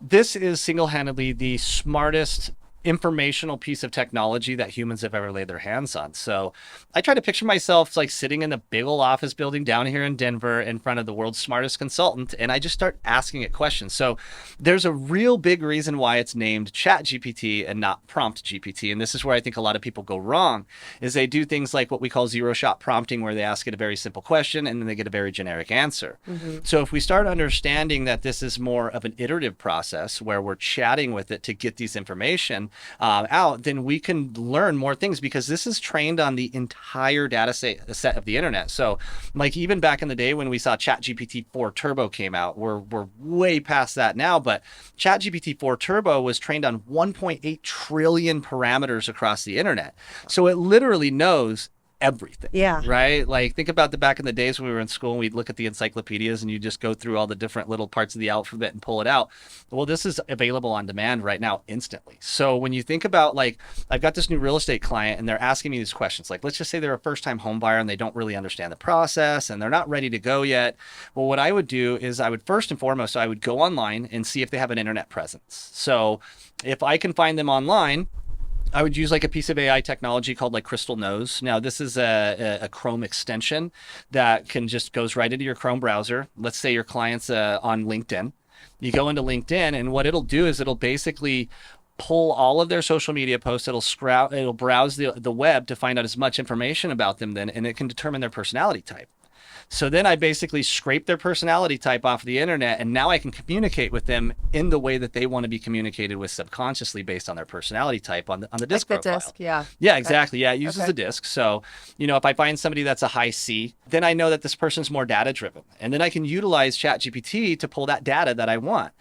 This is single-handedly the smartest informational piece of technology that humans have ever laid their hands on. So I try to picture myself like sitting in the big old office building down here in Denver in front of the world's smartest consultant, and I just start asking it questions. So there's a real big reason why it's named Chat GPT and not Prompt GPT. And this is where I think a lot of people go wrong, is they do things like what we call zero shot prompting, where they ask it a very simple question and then they get a very generic answer. So if we start understanding that this is more of an iterative process where we're chatting with it to get these information out, then we can learn more things, because this is trained on the entire set of the internet. So like even back in the day when we saw ChatGPT 4 Turbo came out, we're way past that now, but ChatGPT 4 Turbo was trained on 1.8 trillion parameters across the internet. So it literally knows everything. Yeah. Right? Like think about the back in the days when we were in school and we'd look at the encyclopedias and you just go through all the different little parts of the alphabet and pull it out. Well, this is available on demand right now instantly. So when you think about, like, I've got this new real estate client and they're asking me these questions, like let's just say they're a first time home buyer and they don't really understand the process and they're not ready to go yet. Well, what I would do is I would first and foremost, I would go online and see if they have an internet presence. So if I can find them online, I would use like a piece of AI technology called like Crystal Knows. Now, this is a Chrome extension that can just goes right into your Chrome browser. Let's say your client's on LinkedIn. You go into LinkedIn, and what it'll do is it'll basically pull all of their social media posts. It'll browse the web to find out as much information about them then, and it can determine their personality type. So then I basically scrape their personality type off the internet, and now I can communicate with them in the way that they want to be communicated with subconsciously based on their personality type on the Like disc the profile. disc. Yeah. Yeah, exactly. Yeah, it uses Okay. a disc. So, if I find somebody that's a high C, then I know that this person's more data driven. And then I can utilize ChatGPT to pull that data that I want.